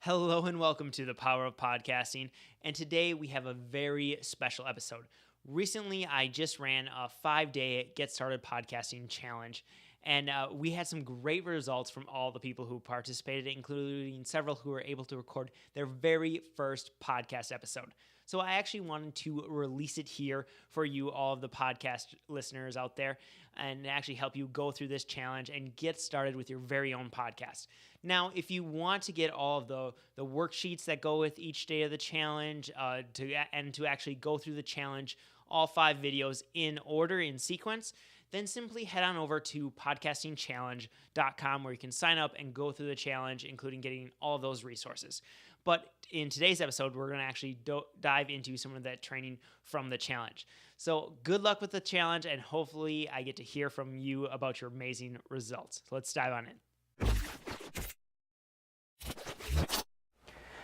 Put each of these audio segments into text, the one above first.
Hello and welcome to the Power of Podcasting. And today we have a very special episode. Recently, I just ran a 5-day Get Started Podcasting Challenge, and we had some great results from all the people who participated, including several who were able to record their very first podcast episode. So I actually wanted to release it here for you, all of the podcast listeners out there, and actually help you go through this challenge and get started with your very own podcast. Now, if you want to get all of the worksheets that go with each day of the challenge, to actually go through the challenge, all 5 videos in order, in sequence, then simply head on over to podcastingchallenge.com where you can sign up and go through the challenge, including getting all of those resources. But in today's episode, we're going to actually dive into some of that training from the challenge. So good luck with the challenge, and hopefully I get to hear from you about your amazing results. So let's dive on in.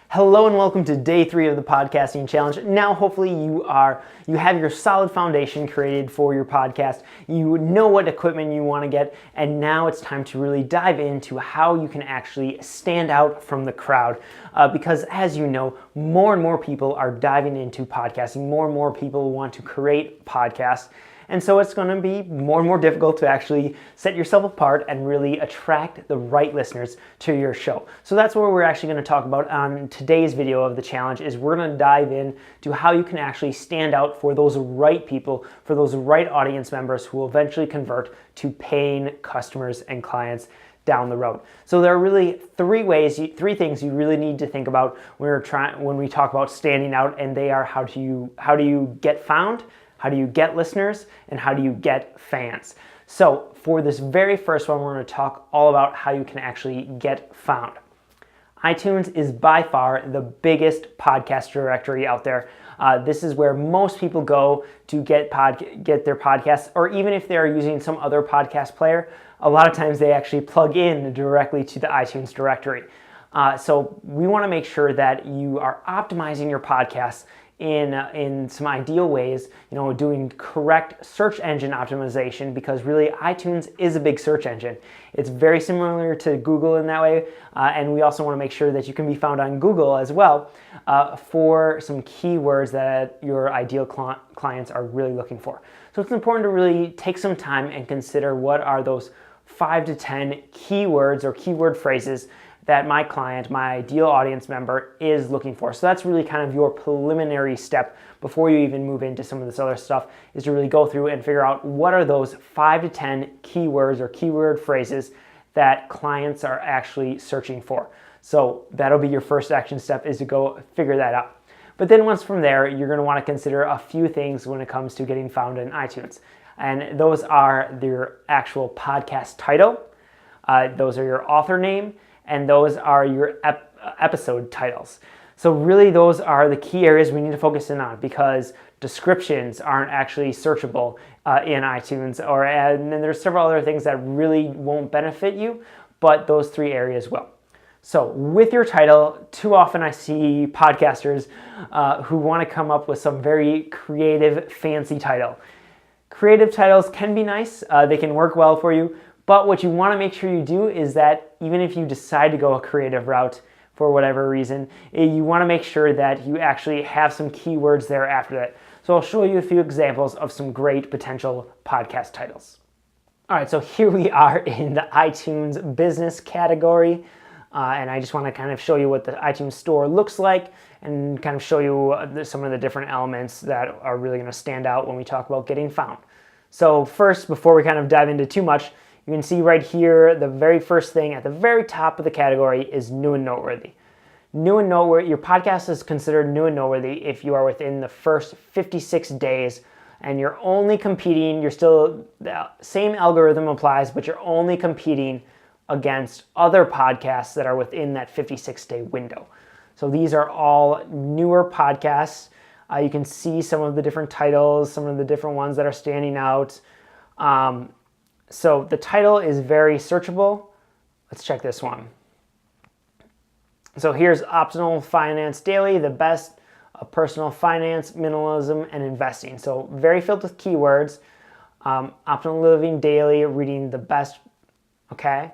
Hello and welcome to day 3 of the podcasting challenge. Now, hopefully you have your solid foundation created for your podcast. You know what equipment you want to get, and now it's time to really dive into how you can actually stand out from the crowd. Because as you know, more and more people are diving into podcasting. More and more people want to create podcasts. And so it's going to be more and more difficult to actually set yourself apart and really attract the right listeners to your show. So that's what we're actually going to talk about on today's video of the challenge. Is we're going to dive in to how you can actually stand out for those right people, for those right audience members who will eventually convert to paying customers and clients down the road. So there are really 3 things you really need to think about when we talk about standing out, and they are how do you get found, how do you get listeners, and how do you get fans? So for this very first one, we're going to talk all about how you can actually get found. iTunes is by far the biggest podcast directory out there. This is where most people go to get their podcasts, or even if they're using some other podcast player, a lot of times they actually plug in directly to the iTunes directory. So we want to make sure that you are optimizing your podcasts in some ideal ways, doing correct search engine optimization, because really iTunes is a big search engine. It's very similar to Google in that way, and we also want to make sure that you can be found on Google as well for some keywords that your ideal clients are really looking for. So it's important to really take some time and consider what are those 5 to 10 keywords or keyword phrases that my client, my ideal audience member, is looking for. So that's really kind of your preliminary step before you even move into some of this other stuff, is to really go through and figure out what are those 5 to 10 keywords or keyword phrases that clients are actually searching for. So that'll be your first action step, is to go figure that out. But then once from there, you're going to want to consider a few things when it comes to getting found in iTunes. And those are your actual podcast title, those are your author name, and those are your episode titles. So really those are the key areas we need to focus in on, because descriptions aren't actually searchable in iTunes, and then there's several other things that really won't benefit you, but those 3 areas will. So with your title, too often I see podcasters who want to come up with some very creative, fancy title. Creative titles can be nice, they can work well for you, but what you want to make sure you do is that even if you decide to go a creative route for whatever reason, you want to make sure that you actually have some keywords there after that. So I'll show you a few examples of some great potential podcast titles. All right, so here we are in the iTunes business category, and I just want to kind of show you what the iTunes store looks like and kind of show you some of the different elements that are really going to stand out when we talk about getting found. So first, before we kind of dive into too much, you can see right here, the very first thing at the very top of the category is new and noteworthy. New and noteworthy, your podcast is considered new and noteworthy if you are within the first 56 days and you're only competing, the same algorithm applies, but you're only competing against other podcasts that are within that 56-day window. So these are all newer podcasts. You can see some of the different titles, some of the different ones that are standing out. So the title is very searchable. Let's check this one. So here's Optimal Finance Daily, the best of personal finance, minimalism, and investing. So very filled with keywords. Optimal Living Daily, reading the best. Okay,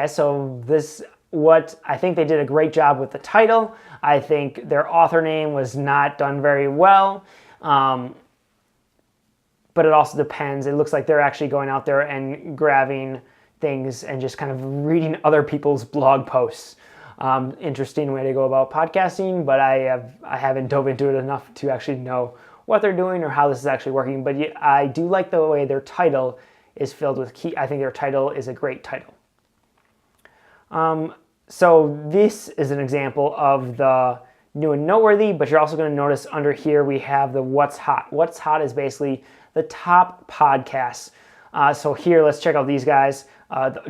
so this what I think they did a great job with the title. I think their author name was not done very well. But it also depends. It looks like they're actually going out there and grabbing things and just kind of reading other people's blog posts. Interesting way to go about podcasting, but I haven't dove into it enough to actually know what they're doing or how this is actually working. But I do like the way their title is filled with key. I think their title is a great title. So this is an example of the new and noteworthy, but you're also going to notice under here we have the what's hot. What's hot is basically the top podcasts. So here, let's check out these guys.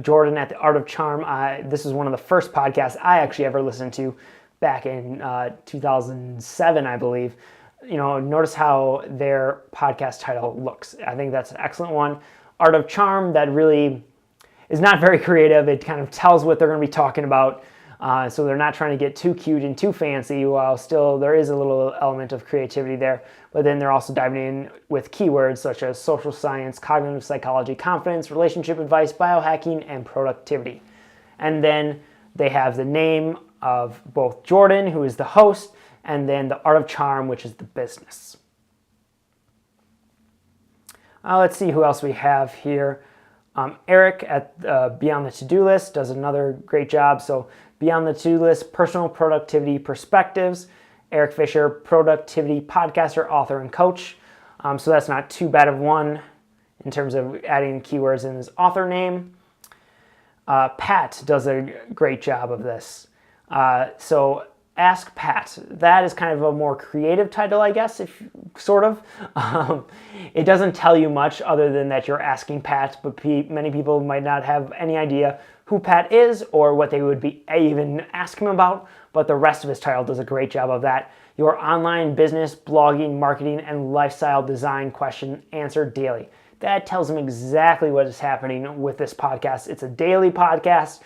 Jordan at the Art of Charm. This is one of the first podcasts I actually ever listened to back in 2007, I believe. Notice how their podcast title looks. I think that's an excellent one. Art of Charm, that really is not very creative. It kind of tells what they're going to be talking about. So they're not trying to get too cute and too fancy, while still there is a little element of creativity there. But then they're also diving in with keywords such as social science, cognitive psychology, confidence, relationship advice, biohacking, and productivity. And then they have the name of both Jordan, who is the host, and then the Art of Charm, which is the business. Let's see who else we have here. Eric at Beyond the To-Do List does another great job. So Beyond the To-Do List, personal productivity perspectives. Eric Fisher, productivity podcaster, author, and coach. So that's not too bad of one in terms of adding keywords in his author name. Pat does a great job of this. So Ask Pat. That is kind of a more creative title, I guess, sort of. It doesn't tell you much other than that you're asking Pat, but many people might not have any idea who Pat is or what they would be even ask him about, but the rest of his title does a great job of that. Your online business, blogging, marketing, and lifestyle design question answered daily. That tells him exactly what is happening with this podcast. It's a daily podcast.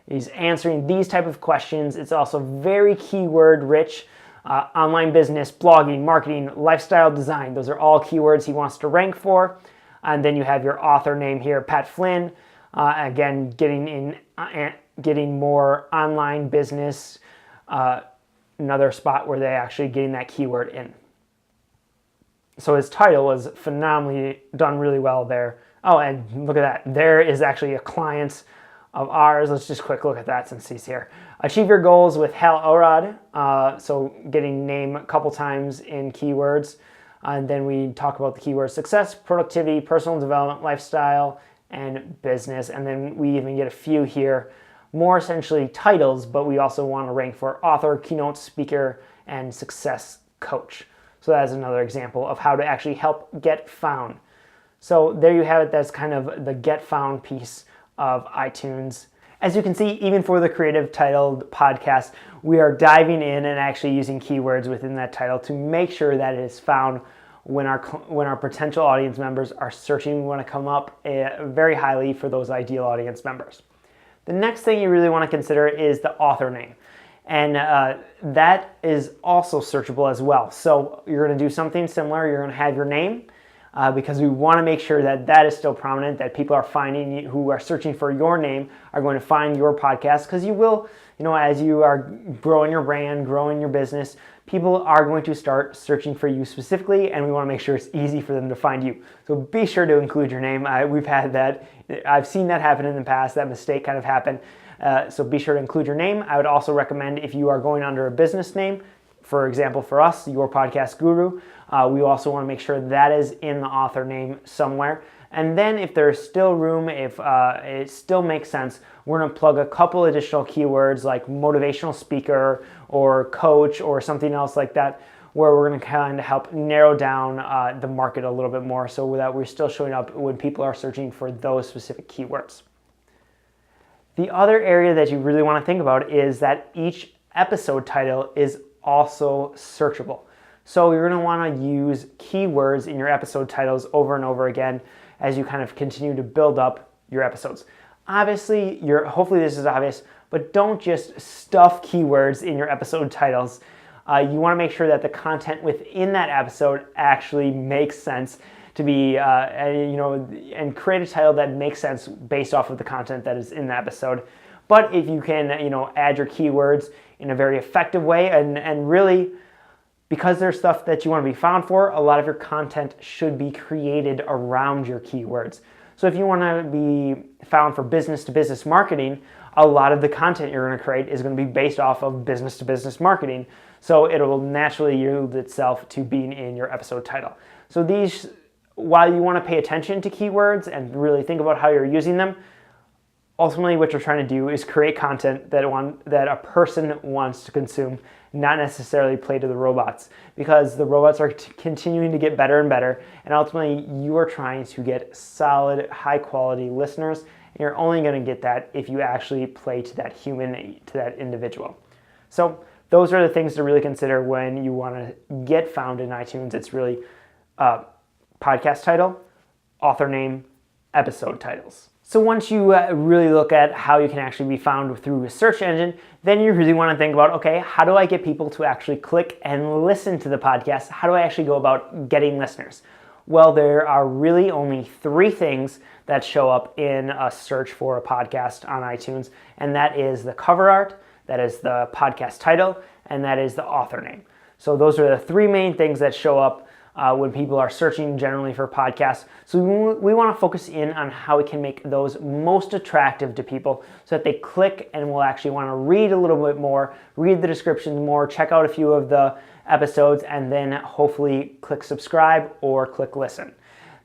He's answering these type of questions. It's also very keyword rich. Online business, blogging, marketing, lifestyle design. Those are all keywords he wants to rank for. And then you have your author name here, Pat Flynn. Again, getting more online business. Another spot where they're actually getting that keyword in. So his title was phenomenally done really well there. Oh, and look at that. There is actually a client of ours. Let's just quick look at that since he's here. Achieve your goals with Hal Elrod. So getting name a couple times in keywords. And then we talk about the keywords success, productivity, personal development, lifestyle, and business. And then we even get a few here, more essentially titles, but we also want to rank for author, keynote speaker, and success coach. So that is another example of how to actually help get found. So there you have it. That's kind of the get found piece of iTunes. As you can see, even for the creative titled podcast, we are diving in and actually using keywords within that title to make sure that it is found when our potential audience members are searching. We want to come up very highly for those ideal audience members. The next thing you really want to consider is the author name. And that is also searchable as well. So you're going to do something similar. You're going to have your name because we want to make sure that that is still prominent, that people are finding you, who are searching for your name, are going to find your podcast, because you will, as you are growing your brand, growing your business, people are going to start searching for you specifically, and we want to make sure it's easy for them to find you. So be sure to include your name. We've had that. I've seen that happen in the past. That mistake kind of happened. So be sure to include your name. I would also recommend, if you are going under a business name, for example, for us, Your Podcast Guru, we also want to make sure that is in the author name somewhere. And then if there's still room, if it still makes sense, we're going to plug a couple additional keywords like motivational speaker or coach or something else like that, where we're going to kind of help narrow down the market a little bit more, so that we're still showing up when people are searching for those specific keywords. The other area that you really want to think about is that each episode title is also searchable. So you're going to want to use keywords in your episode titles over and over again as you kind of continue to build up your episodes. Obviously, hopefully this is obvious, but don't just stuff keywords in your episode titles. You want to make sure that the content within that episode actually makes sense to be, and create a title that makes sense based off of the content that is in the episode. But if you can, add your keywords in a very effective way and really, because there's stuff that you want to be found for, a lot of your content should be created around your keywords. So if you want to be found for business-to-business marketing, a lot of the content you're going to create is going to be based off of business-to-business marketing. So it will naturally yield itself to being in your episode title. So these, while you want to pay attention to keywords and really think about how you're using them, ultimately what you're trying to do is create content that a person wants to consume, not necessarily play to the robots, because the robots are continuing to get better and better, and ultimately you are trying to get solid, high quality listeners, and you're only going to get that if you actually play to that human, to that individual. So those are the things to really consider when you want to get found in iTunes. It's really podcast title, author name, episode titles. So once you really look at how you can actually be found through a search engine, then you really want to think about, okay, how do I get people to actually click and listen to the podcast? How do I actually go about getting listeners? Well, there are really only 3 things that show up in a search for a podcast on iTunes, and that is the cover art, that is the podcast title, and that is the author name. So those are the 3 main things that show up when people are searching generally for podcasts. So we want to focus in on how we can make those most attractive to people so that they click and will actually want to read a little bit more, read the descriptions more, check out a few of the episodes, and then hopefully click subscribe or click listen.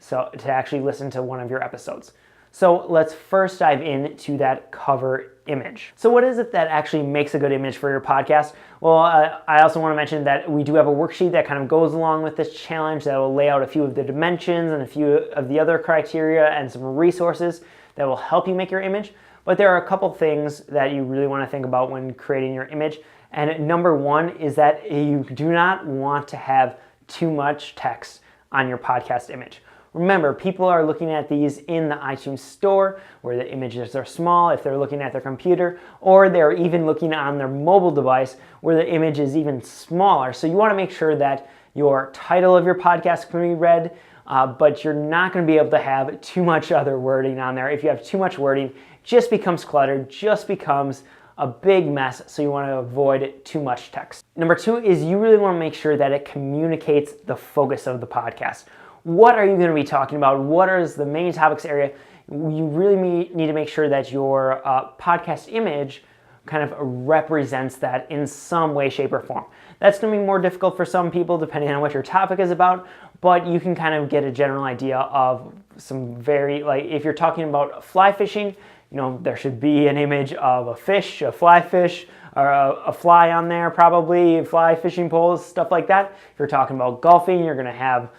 So to actually listen to one of your episodes. So let's first dive into that cover image. So what is it that actually makes a good image for your podcast? Well, I also want to mention that we do have a worksheet that kind of goes along with this challenge that will lay out a few of the dimensions and a few of the other criteria and some resources that will help you make your image. But there are a couple things that you really want to think about when creating your image. And number 1 is that you do not want to have too much text on your podcast image. Remember, people are looking at these in the iTunes store where the images are small if they're looking at their computer, or they're even looking on their mobile device where the image is even smaller. So you want to make sure that your title of your podcast can be read, but you're not going to be able to have too much other wording on there. If you have too much wording, it just becomes cluttered, just becomes a big mess, so you want to avoid too much text. Number 2 is you really want to make sure that it communicates the focus of the podcast. What are you going to be talking about? What is the main topics area? You really need to make sure that your podcast image kind of represents that in some way, shape, or form. That's going to be more difficult for some people depending on what your topic is about, but you can kind of get a general idea of some if you're talking about fly fishing, there should be an image of a fish, a fly fish, or a fly on there, probably fly fishing poles, stuff like that. If you're talking about golfing, you're going to have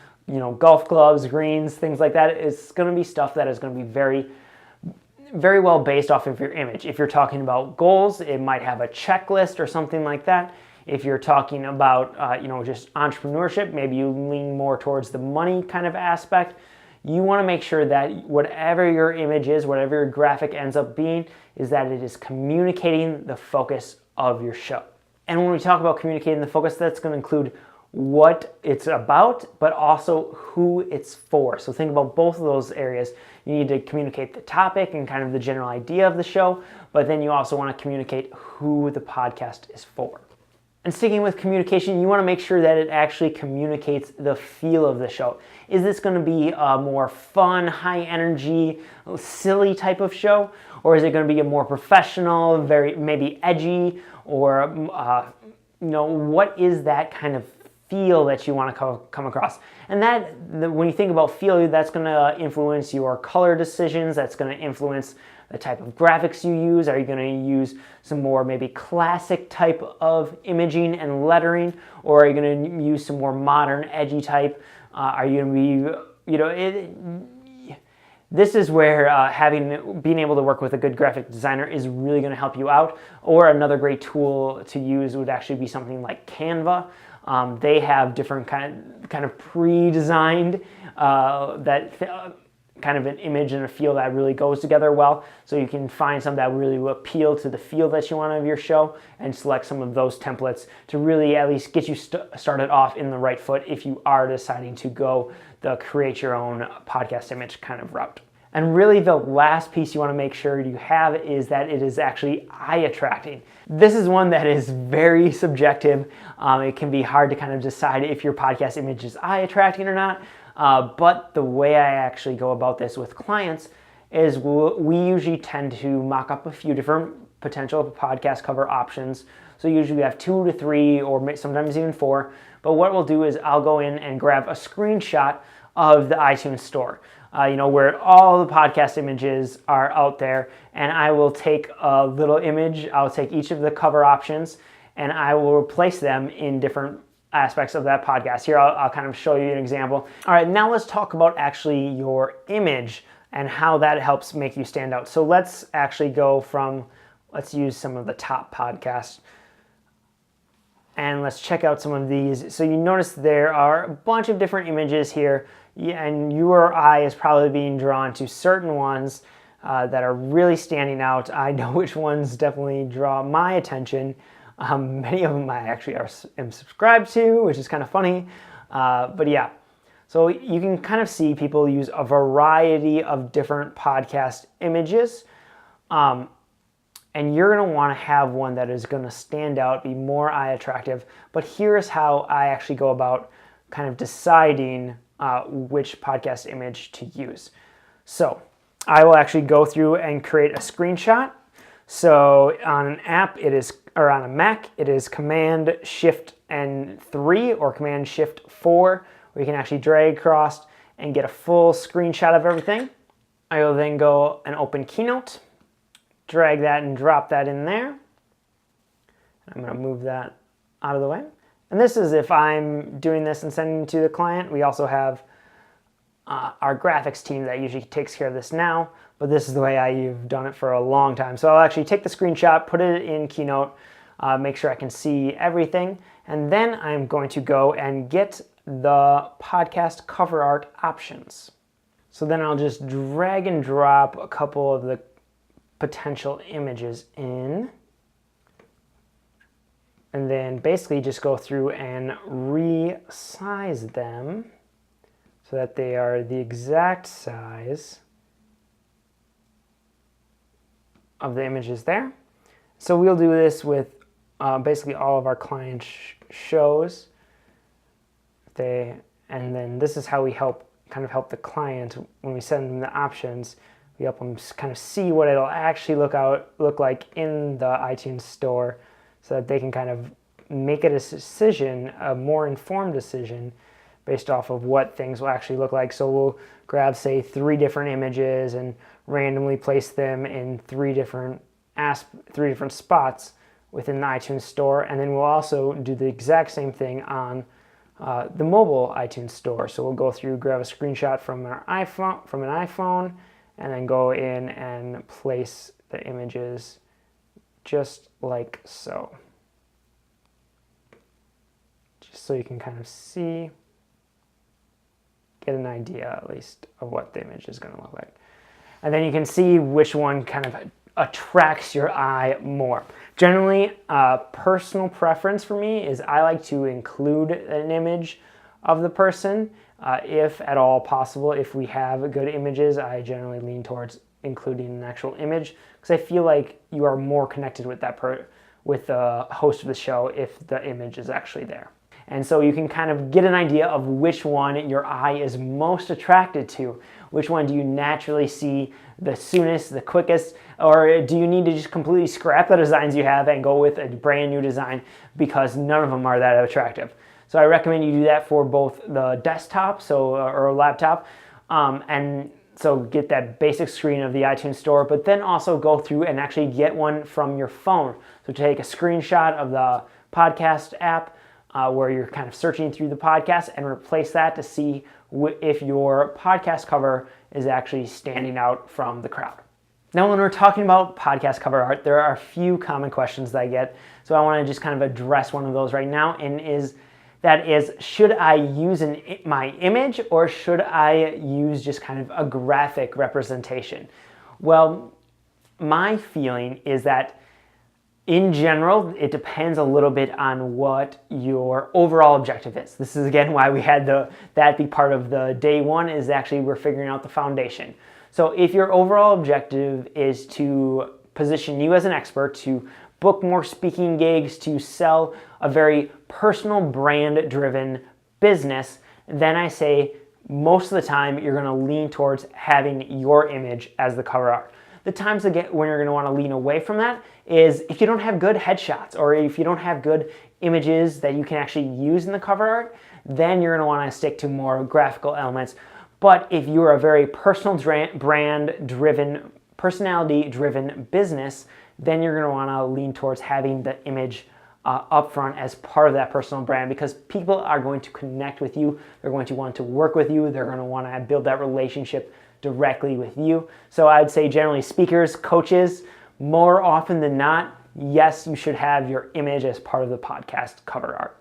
golf clubs, greens, things like that. It's going to be stuff that is going to be very, very well based off of your image. If you're talking about goals, it might have a checklist or something like that. If you're talking about, just entrepreneurship, maybe you lean more towards the money kind of aspect. You want to make sure that whatever your image is, whatever your graphic ends up being, is that it is communicating the focus of your show. And when we talk about communicating the focus, that's going to include what it's about, but also who it's for. So think about both of those areas. You need to communicate the topic and kind of the general idea of the show, but then you also want to communicate who the podcast is for. And sticking with communication, you want to make sure that it actually communicates the feel of the show. Is this going to be a more fun, high energy, silly type of show? Or is it going to be a more professional, very maybe edgy, or what is that kind of feel that you want to come across? And when you think about feel, that's going to influence your color decisions. That's going to influence the type of graphics you use. Are you going to use some more maybe classic type of imaging and lettering, or are you going to use some more modern, edgy type? Are you going to be, this is where being able to work with a good graphic designer is really going to help you out. Or another great tool to use would actually be something like Canva. They have different kind of pre-designed kind of an image and a feel that really goes together well. So you can find some that really will appeal to the feel that you want of your show and select some of those templates to really at least get you started off in the right foot if you are deciding to go the create your own podcast image kind of route. And really the last piece you want to make sure you have is that it is actually eye attracting. This is one that is very subjective. It can be hard to kind of decide if your podcast image is eye attracting or not. But the way I actually go about this with clients is we usually tend to mock up a few different potential podcast cover options. So usually we have 2 to 3 or sometimes even 4. But what we'll do is I'll go in and grab a screenshot of the iTunes store. Where all the podcast images are out there, and I will take a little image, I'll take each of the cover options, and I will replace them in different aspects of that podcast. Here, I'll kind of show you an example. All right, now let's talk about actually your image and how that helps make you stand out. So let's actually let's use some of the top podcasts, and let's check out some of these. So you notice there are a bunch of different images here. Yeah, and your eye is probably being drawn to certain ones that are really standing out. I know which ones definitely draw my attention. Many of them I actually am subscribed to, which is kind of funny. But yeah, so you can kind of see people use a variety of different podcast images. And you're going to want to have one that is going to stand out, be more eye attractive. But here's how I actually go about kind of deciding which podcast image to use. So I will actually go through and create a screenshot. So on an app, on a Mac, it is Command Shift and 3 or Command Shift 4, where you can actually drag across and get a full screenshot of everything. I will then go and open Keynote, drag that and drop that in there. I'm going to move that out of the way. And this is if I'm doing this and sending it to the client. We also have our graphics team that usually takes care of this now, but this is the way I've done it for a long time. So I'll actually take the screenshot, put it in Keynote, make sure I can see everything, and then I'm going to go and get the podcast cover art options. So then I'll just drag and drop a couple of the potential images in, and then basically just go through and resize them so that they are the exact size of the images there. So we'll do this with basically all of our client shows. And then this is how we help the client when we send them the options. We help them kind of see what it'll actually look like in the iTunes store, so that they can kind of make a decision, a more informed decision, based off of what things will actually look like. So we'll grab, say, 3 different images and randomly place them in 3 different spots within the iTunes store, and then we'll also do the exact same thing on the mobile iTunes store. So we'll go through, grab a screenshot from an iPhone, and then go in and place the images just like so. Just so you can kind of see, get an idea at least of what the image is going to look like. And then you can see which one kind of attracts your eye more. Generally, personal preference for me is I like to include an image of the person. If at all possible, if we have good images, I generally lean towards including an actual image, because I feel like you are more connected with with the host of the show if the image is actually there. And so you can kind of get an idea of which one your eye is most attracted to. Which one do you naturally see the soonest, the quickest, or do you need to just completely scrap the designs you have and go with a brand new design because none of them are that attractive? So I recommend you do that for both the desktop or a laptop, and so get that basic screen of the iTunes store, but then also go through and actually get one from your phone. So take a screenshot of the podcast app where you're kind of searching through the podcast and replace that to see if your podcast cover is actually standing out from the crowd. Now, when we're talking about podcast cover art, there are a few common questions that I get. So I want to just kind of address one of those right now, and that is, should I use my image or should I use just kind of a graphic representation? Well, my feeling is that in general, it depends a little bit on what your overall objective is. This is again why we had that be part of the day one, is actually we're figuring out the foundation. So if your overall objective is to position you as an expert, to book more speaking gigs, to sell a very personal brand-driven business, then I say most of the time you're going to lean towards having your image as the cover art. The times again when you're going to want to lean away from that is if you don't have good headshots or if you don't have good images that you can actually use in the cover art, then you're going to want to stick to more graphical elements. But if you're a very personal brand-driven, personality-driven business, then you're going to want to lean towards having the image up front as part of that personal brand, because people are going to connect with you. They're going to want to work with you. They're going to want to build that relationship directly with you. So I'd say generally speakers, coaches, more often than not, yes, you should have your image as part of the podcast cover art.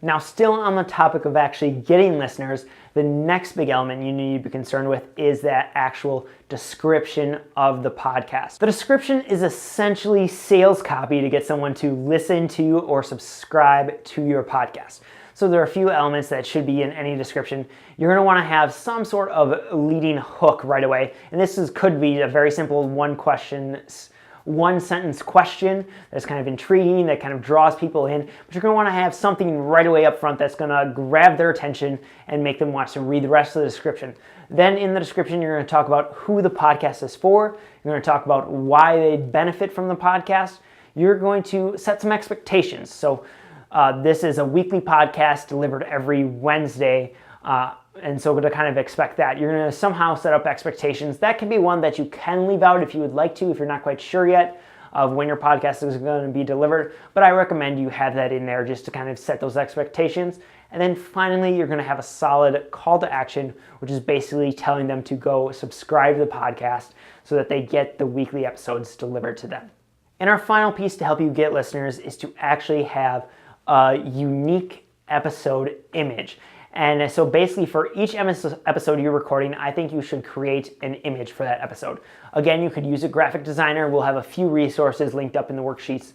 Now, still on the topic of actually getting listeners, the next big element you need to be concerned with is that actual description of the podcast. The description is essentially sales copy to get someone to listen to or subscribe to your podcast. So there are a few elements that should be in any description. You're going to want to have some sort of leading hook right away. And this could be a very simple one sentence question that's kind of intriguing, that kind of draws people in, but you're going to want to have something right away up front that's going to grab their attention and make them want to read the rest of the description. Then in the description, you're going to talk about who the podcast is for. You're going to talk about why they benefit from the podcast. You're going to set some expectations. So this is a weekly podcast delivered every Wednesday. And so to kind of expect that, you're going to somehow set up expectations. That can be one that you can leave out if you would like to, if you're not quite sure yet of when your podcast is going to be delivered. But I recommend you have that in there just to kind of set those expectations. And then finally, you're going to have a solid call to action, which is basically telling them to go subscribe to the podcast so that they get the weekly episodes delivered to them. And our final piece to help you get listeners is to actually have a unique episode image. And so basically for each episode you're recording, I think you should create an image for that episode. Again, you could use a graphic designer. We'll have a few resources linked up in the worksheets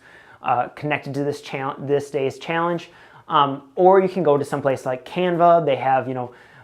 connected to this day's challenge. Or you can go to someplace like Canva. They have,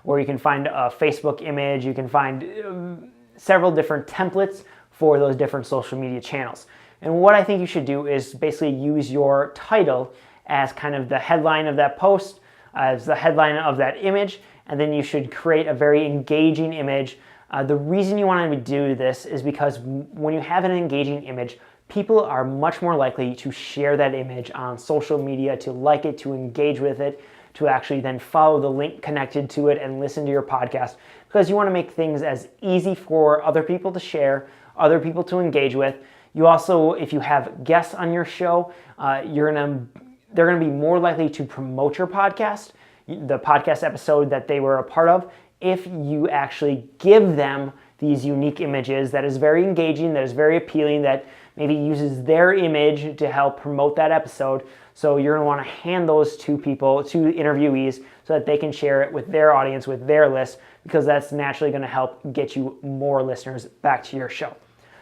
where you can find a Facebook image. You can find several different templates for those different social media channels. And what I think you should do is basically use your title as kind of the headline of that post, as the headline of that image, and then you should create a very engaging image. The reason you want to do this is because when you have an engaging image, people are much more likely to share that image on social media, to like it, to engage with it, to actually then follow the link connected to it and listen to your podcast, because you want to make things as easy for other people to share, other people to engage with. You also, if you have guests on your show, they're going to be more likely to promote your podcast, the podcast episode that they were a part of, if you actually give them these unique images that is very engaging, that is very appealing, that maybe uses their image to help promote that episode. So you're going to want to hand those to people, to interviewees, so that they can share it with their audience, with their list, because that's naturally going to help get you more listeners back to your show.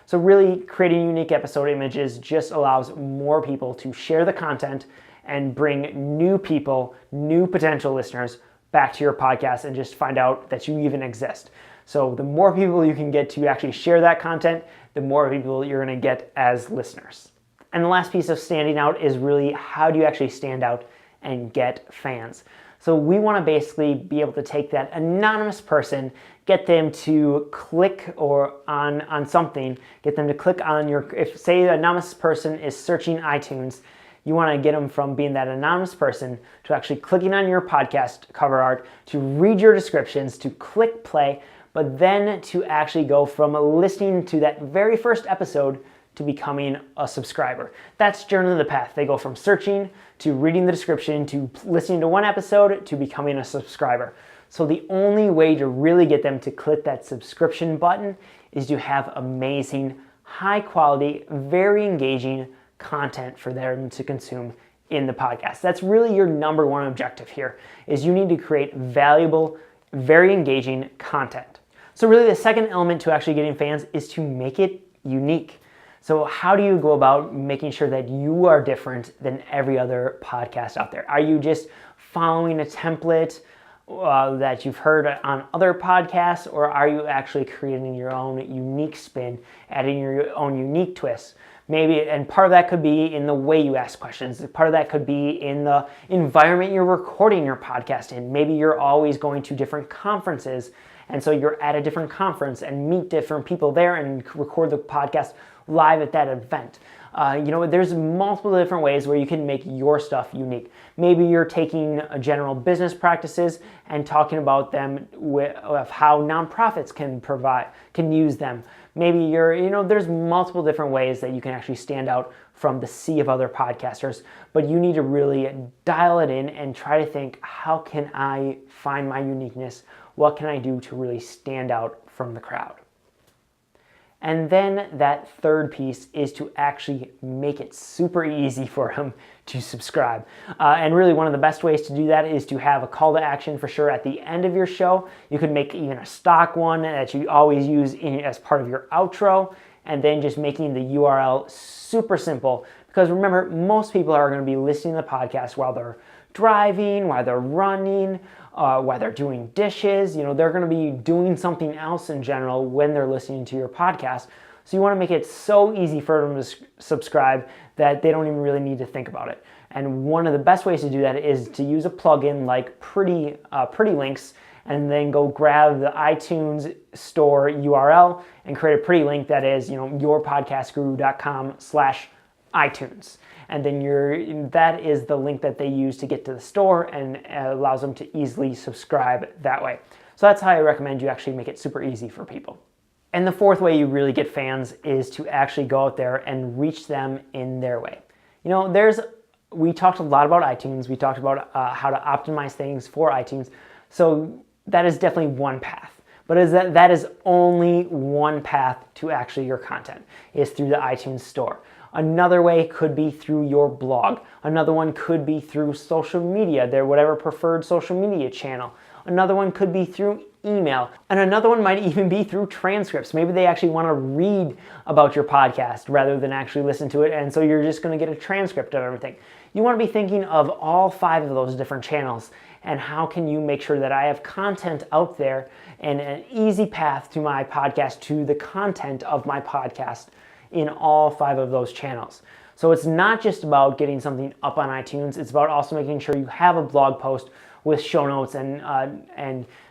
So really creating unique episode images just allows more people to share the content and bring new people, new potential listeners back to your podcast and just find out that you even exist. So the more people you can get to actually share that content, the more people you're going to get as listeners. And the last piece of standing out is really how do you actually stand out and get fans. So we want to basically be able to take that anonymous person, get them to click on something, get them to click on if say the anonymous person is searching iTunes, you want to get them from being that anonymous person to actually clicking on your podcast cover art, to read your descriptions, to click play, but then to actually go from listening to that very first episode to becoming a subscriber. That's generally the path. They go from searching to reading the description to listening to one episode to becoming a subscriber. So the only way to really get them to click that subscription button is to have amazing, high quality, very engaging content for them to consume in the podcast. That's really your number one objective here, is you need to create valuable, very engaging content. So really the second element to actually getting fans is to make it unique. So how do you go about making sure that you are different than every other podcast out there? Are you just following a template, that you've heard on other podcasts, or are you actually creating your own unique spin, adding your own unique twist? Maybe, and part of that could be in the way you ask questions. Part of that could be in the environment you're recording your podcast in. Maybe you're always going to different conferences, and so you're at a different conference and meet different people there and record the podcast live at that event. There's multiple different ways where you can make your stuff unique. Maybe you're taking general business practices and talking about them of how nonprofits can use them. Maybe there's multiple different ways that you can actually stand out from the sea of other podcasters, but you need to really dial it in and try to think, how can I find my uniqueness? What can I do to really stand out from the crowd? And then that third piece is to actually make it super easy for them to subscribe. And really one of the best ways to do that is to have a call to action for sure at the end of your show. You could make even a stock one that you always use as part of your outro, and then just making the URL super simple. Because remember, most people are going to be listening to the podcast while they're driving, while they're running, while they're doing dishes. They're going to be doing something else in general when they're listening to your podcast. So you want to make it so easy for them to subscribe that they don't even really need to think about it. And one of the best ways to do that is to use a plugin like Pretty Links, and then go grab the iTunes store URL and create a pretty link that is, yourpodcastguru.com/iTunes. And then that is the link that they use to get to the store, and allows them to easily subscribe that way. So that's how I recommend you actually make it super easy for people. And the fourth way you really get fans is to actually go out there and reach them in their way. We talked a lot about iTunes. We talked about how to optimize things for iTunes. So that is definitely one path. But that is only one path to actually your content, is through the iTunes store. Another way could be through your blog. Another one could be through social media, their whatever preferred social media channel. Another one could be through email. And another one might even be through transcripts. Maybe they actually want to read about your podcast rather than actually listen to it, and so you're just going to get a transcript of everything. You want to be thinking of all 5 of those different channels, and how can you make sure that I have content out there and an easy path to my podcast, to the content of my podcast in all 5 of those channels. So it's not just about getting something up on iTunes, it's about also making sure you have a blog post with show notes and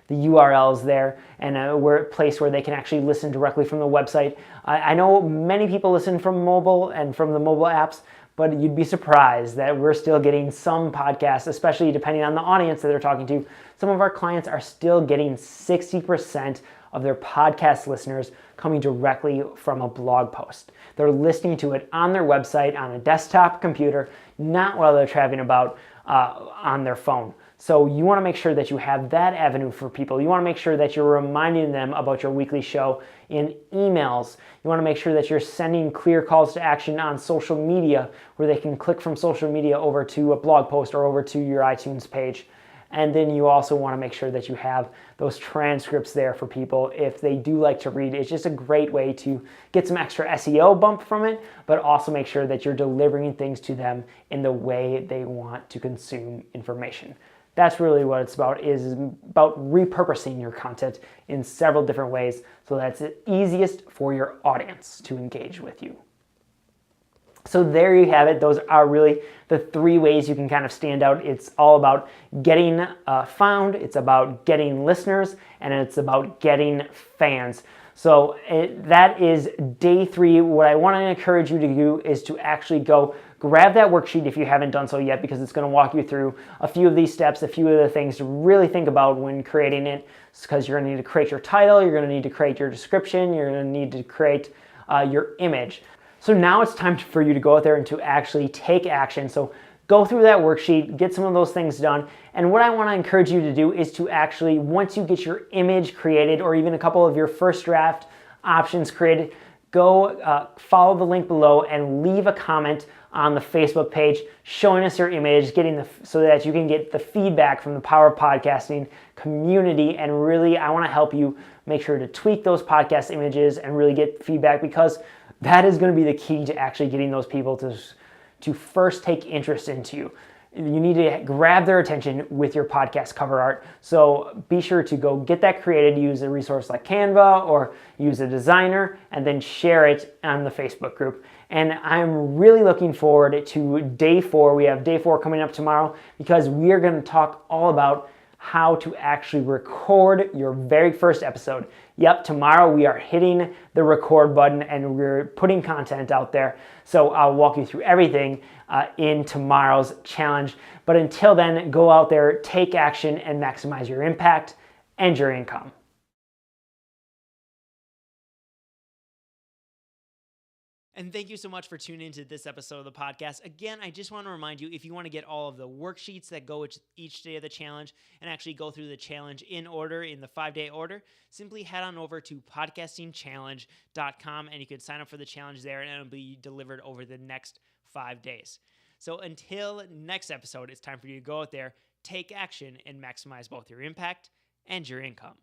the URLs there, and a place where they can actually listen directly from the website. I know many people listen from mobile and from the mobile apps, but you'd be surprised that we're still getting some podcasts, especially depending on the audience that they're talking to. Some of our clients are still getting 60% of their podcast listeners coming directly from a blog post. They're listening to it on their website, on a desktop computer, not while they're traveling about on their phone. So you want to make sure that you have that avenue for people. You want to make sure that you're reminding them about your weekly show in emails. You want to make sure that you're sending clear calls to action on social media, where they can click from social media over to a blog post or over to your iTunes page. And then you also want to make sure that you have those transcripts there for people if they do like to read. It's just a great way to get some extra SEO bump from it, but also make sure that you're delivering things to them in the way they want to consume information. That's really what it's about, is about repurposing your content in several different ways so that's the easiest for your audience to engage with you. So there you have it. Those are really the 3 ways you can kind of stand out. It's all about getting found, it's about getting listeners, and it's about getting fans. So that is day 3. What I want to encourage you to do is to actually go grab that worksheet if you haven't done so yet, because it's going to walk you through a few of these steps, a few of the things to really think about when creating it. It's because you're going to need to create your title, you're going to need to create your description, you're going to need to create your image. So now it's time for you to go out there and to actually take action. So go through that worksheet, get some of those things done. And what I want to encourage you to do is to actually, once you get your image created, or even a couple of your first draft options created, go follow the link below and leave a comment on the Facebook page showing us your image, so that you can get the feedback from the Power of Podcasting community. And really, I want to help you make sure to tweak those podcast images and really get feedback, because that is going to be the key to actually getting those people to first take interest into you. you need to grab their attention with your podcast cover art. So be sure to go get that created, use a resource like Canva or use a designer, and then share it on the Facebook group. And I'm really looking forward to day 4. We have day 4 coming up tomorrow because we are going to talk all about how to actually record your very first episode. Yep, tomorrow we are hitting the record button and we're putting content out there. So I'll walk you through everything in tomorrow's challenge. But until then, go out there, take action, and maximize your impact and your income. And thank you so much for tuning into this episode of the podcast. Again, I just want to remind you, if you want to get all of the worksheets that go with each day of the challenge and actually go through the challenge in order, in the 5-day order, simply head on over to podcastingchallenge.com and you can sign up for the challenge there and it'll be delivered over the next 5 days. So until next episode, it's time for you to go out there, take action, and maximize both your impact and your income.